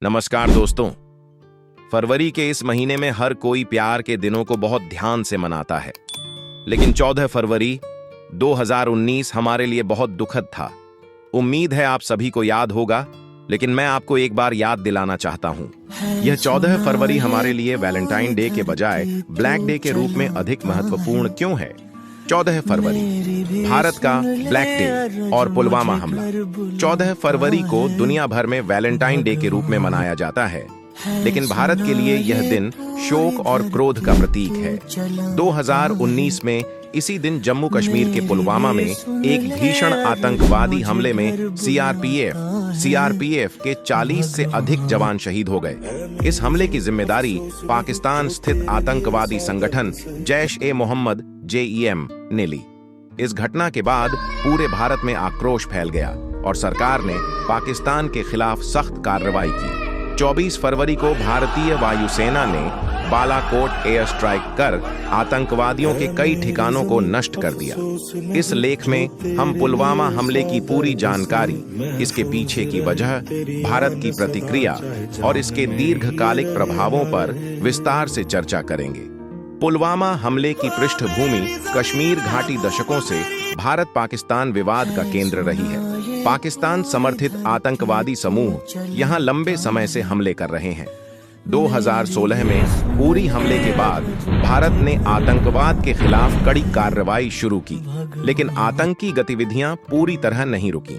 नमस्कार दोस्तों। फरवरी के इस महीने में हर कोई प्यार के दिनों को बहुत ध्यान से मनाता है, लेकिन 14 फरवरी 2019 हमारे लिए बहुत दुखद था। उम्मीद है आप सभी को याद होगा, लेकिन मैं आपको एक बार याद दिलाना चाहता हूं। यह 14 फरवरी हमारे लिए वैलेंटाइन डे के बजाय ब्लैक डे के रूप में अधिक महत्वपूर्ण क्यों है? 14 फरवरी भारत का ब्लैक डे और पुलवामा हमला। 14 फरवरी को दुनिया भर में वैलेंटाइन डे के रूप में मनाया जाता है, लेकिन भारत के लिए यह दिन शोक और क्रोध का प्रतीक है। 2019 में इसी दिन जम्मू कश्मीर के पुलवामा में एक भीषण आतंकवादी हमले में सीआरपीएफ के 40 से अधिक जवान शहीद हो गए। इस हमले की जिम्मेदारी पाकिस्तान स्थित आतंकवादी संगठन जैश-ए-मोहम्मद (JEM) ने ली। इस घटना के बाद पूरे भारत में आक्रोश फैल गया और सरकार ने पाकिस्तान के खिलाफ सख्त कार्रवाई की। 24 फरवरी को भारतीय वायुसेना ने बालाकोट एयर स्ट्राइक कर आतंकवादियों के कई ठिकानों को नष्ट कर दिया। इस लेख में हम पुलवामा हमले की पूरी जानकारी, इसके पीछे की वजह, भारत की प्रतिक्रिया और इसके दीर्घकालिक प्रभावों पर विस्तार से चर्चा करेंगे। पुलवामा हमले की पृष्ठभूमि कश्मीर घाटी दशकों से भारत पाकिस्तान विवाद का केंद्र रही है। पाकिस्तान समर्थित आतंकवादी समूह यहां लंबे समय से हमले कर रहे हैं। 2016 में उरी हमले के बाद भारत ने आतंकवाद के खिलाफ कड़ी कार्रवाई शुरू की, लेकिन आतंकी गतिविधियां पूरी तरह नहीं रुकी।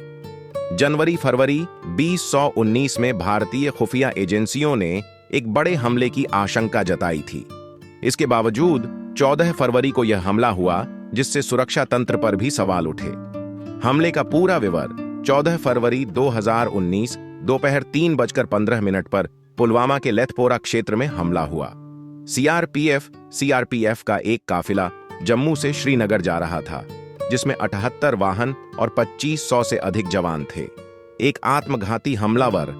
जनवरी-फरवरी 2019 में भारतीय खुफिया एजेंसियों ने एक बड़े हमले की आशंका जताई थी। इसके बावजूद 14 फरवरी को यह हमला हुआ, जिससे सुरक्षा तंत्र पर भी सवाल उठे। हमले का पूरा विवरण 14 फरवरी 2019 दोपहर 3:15 पर पुलवामा के लेथपोरा क्षेत्र में हमला हुआ। सीआरपीएफ का एक काफिला जम्मू से श्रीनगर जा रहा था, जिसमें 78 वाहन और 2500 से अधिक जवान थे। एक आत्मघाती हमलावर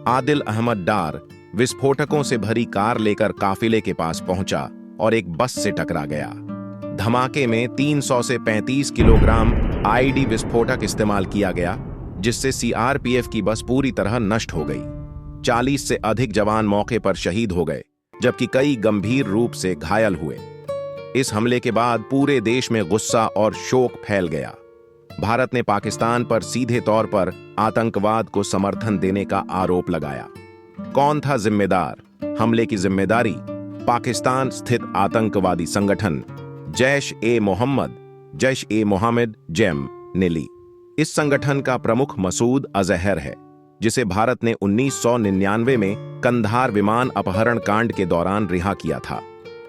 आदिल अहमद डार विस्फोटकों से भरी कार लेकर काफिले के पास पहुंचा और एक बस से टकरा गया। धमाके में 300 से 35 किलोग्राम आईडी विस्फोटक इस्तेमाल किया गया, जिससे सीआरपीएफ की बस पूरी तरह नष्ट हो गई। 40 से अधिक जवान मौके पर शहीद हो गए, जबकि कई गंभीर रूप से घायल हुए। इस हमले के बाद पूरे देश में गुस्सा और शोक फैल गया। भारत ने पाकिस्तान पर सीधे तौर पर आतंकवाद को समर्थन देने का आरोप लगाया। कौन था जिम्मेदार? हमले की जिम्मेदारी पाकिस्तान स्थित आतंकवादी संगठन जैश-ए-मोहम्मद (JEM) ने ली। इस संगठन का प्रमुख मसूद अजहर है, जिसे भारत ने 1999 में कंधार विमान अपहरण कांड के दौरान रिहा किया था।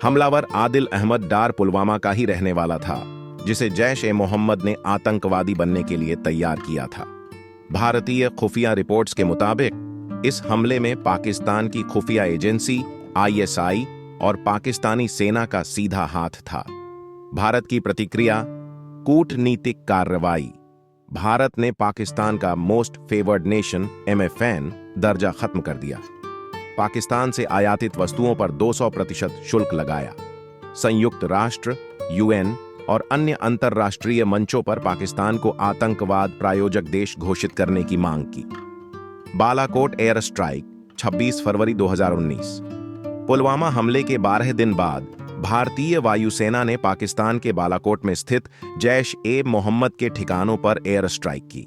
हमलावर आदिल अहमद डार पुलवामा का ही रहने वाला था, जिसे जैश-ए-मोहम्मद ने आतंकवादी बनने के लिए तैयार किया था। भारतीय खुफिया रिपोर्ट्स के मुताबिक इस हमले में पाकिस्तान की खुफिया एजेंसी ISI और पाकिस्तानी सेना का सीधा हाथ था। भारत की प्रतिक्रिया, कूटनीतिक कार्रवाई। भारत ने पाकिस्तान का मोस्ट फेवर्ड नेशन MFN दर्जा खत्म कर दिया। पाकिस्तान से आयातित वस्तुओं पर 200% शुल्क लगाया। संयुक्त राष्ट्र, UN और अन्य अंतर्राष्ट्रीय मंचों पर पाकिस्तान को आतंकवाद प्रायोजक देश घोषित करने की मांग की। बालाकोट एयर स्ट्राइक 26 फरवरी 2019। पुलवामा हमले के 12 दिन बाद भारतीय वायुसेना ने पाकिस्तान के बालाकोट में स्थित जैश-ए-मोहम्मद के ठिकानों पर एयर स्ट्राइक की।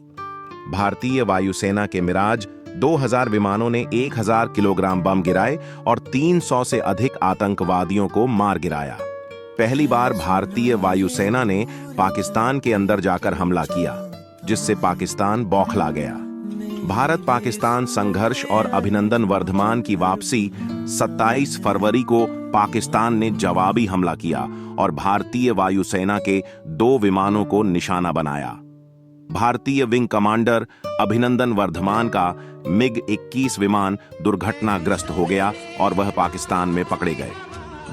भारतीय वायुसेना के मिराज 2000 विमानों ने 1000 किलोग्राम बम गिराए और 300 से अधिक आतंकवादियों को मार गिराया। पहली बार भारतीय वायुसेना ने पाकिस्तान के अंदर जाकर हमला किया, जिससे पाकिस्तान बौखला गया। भारत पाकिस्तान संघर्ष और अभिनंदन वर्धमान की वापसी 27 फरवरी को पाकिस्तान ने जवाबी हमला किया और भारतीय वायुसेना के 2 विमानों को निशाना बनाया। भारतीय विंग कमांडर अभिनंदन वर्धमान का MiG-21 विमान दुर्घटनाग्रस्त हो गया और वह पाकिस्तान में पकड़े गए।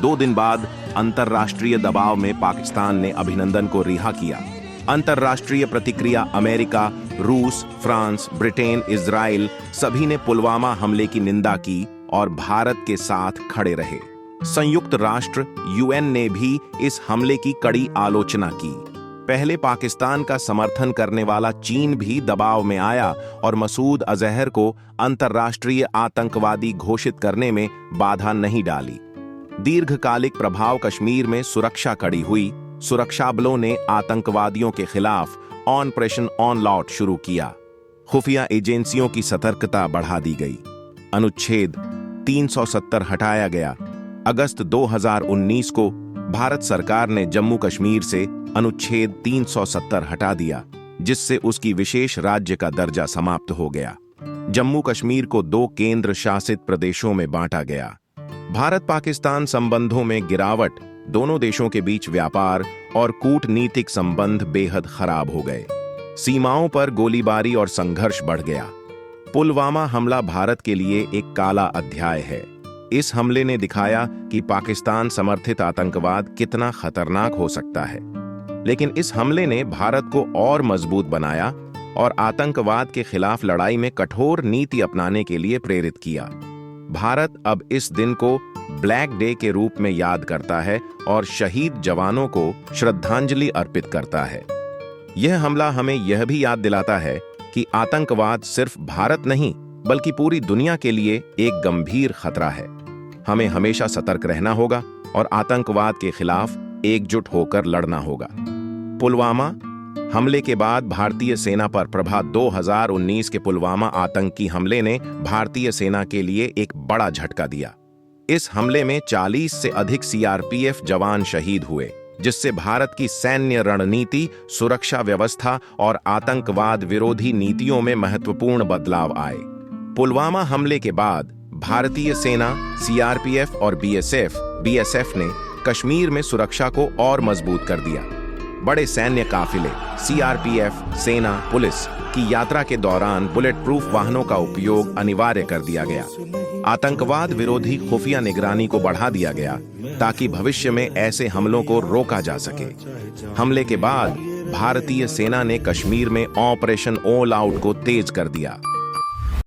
2 दिन बाद अंतर्राष्ट्रीय दबाव में पाकिस्तान ने अभिनंदन को रिहा किया। अंतर्राष्ट्रीय प्रतिक्रिया अमेरिका, रूस, फ्रांस, ब्रिटेन, इजराइल सभी ने पुलवामा हमले की निंदा की और भारत के साथ खड़े रहे। संयुक्त राष्ट्र UN ने भी इस हमले की कड़ी आलोचना की। पहले पाकिस्तान का समर्थन करने वाला चीन भी दबाव में आया और मसूद अजहर को अंतर्राष्ट्रीय आतंकवादी घोषित करने में बाधा नहीं डाली। दीर्घकालिक प्रभाव कश्मीर में सुरक्षा कड़ी हुई। सुरक्षा बलों ने आतंकवादियों के खिलाफ ऑपरेशन ऑनलॉट शुरू किया। खुफिया एजेंसियों की सतर्कता बढ़ा दी गई। अनुच्छेद 370 हटाया गया। अगस्त 2019 को भारत सरकार ने जम्मू कश्मीर से अनुच्छेद 370 हटा दिया, जिससे उसकी विशेष राज्य का दर्जा समाप्त हो गया। जम्मू कश्मीर को 2 केंद्र शासित प्रदेशों में बांटा गया। भारत पाकिस्तान संबंधों में गिरावट, दोनों देशों के बीच व्यापार और कूटनीतिक संबंध बेहद खराब हो गए। सीमाओं पर गोलीबारी और संघर्ष बढ़ गया। पुलवामा हमला भारत के लिए एक काला अध्याय है। इस हमले ने दिखाया कि पाकिस्तान समर्थित आतंकवाद कितना खतरनाक हो सकता है। लेकिन इस हमले ने भारत को और मजबूत बनाया और आतंकवाद के खिलाफ लड़ाई में कठोर नीति अपनाने के लिए प्रेरित किया। भारत अब इस दिन को ब्लैक डे के रूप में याद करता है और शहीद जवानों को श्रद्धांजलि अर्पित करता है। यह हमला हमें यह भी याद दिलाता है कि आतंकवाद सिर्फ भारत नहीं बल्कि पूरी दुनिया के लिए एक गंभीर खतरा है। हमें हमेशा सतर्क रहना होगा और आतंकवाद के खिलाफ एकजुट होकर लड़ना होगा। पुलवामा हमले के बाद भारतीय सेना पर प्रभाव 2019 के पुलवामा आतंकी हमले ने भारतीय सेना के लिए एक बड़ा झटका दिया। इस हमले में 40 से अधिक सीआरपीएफ जवान शहीद हुए, जिससे भारत की सैन्य रणनीति, सुरक्षा व्यवस्था और आतंकवाद विरोधी नीतियों में महत्वपूर्ण बदलाव आए। पुलवामा हमले के बाद भारतीय सेना, सीआरपीएफ और बीएसएफ ने कश्मीर में सुरक्षा को और मजबूत कर दिया। बड़े सैन्य काफिले, सीआरपीएफ, सेना, पुलिस की यात्रा के दौरान बुलेट प्रूफ वाहनों का उपयोग अनिवार्य कर दिया गया। आतंकवाद विरोधी खुफिया निगरानी को बढ़ा दिया गया ताकि भविष्य में ऐसे हमलों को रोका जा सके। हमले के बाद भारतीय सेना ने कश्मीर में ऑपरेशन ऑल आउट को तेज कर दिया।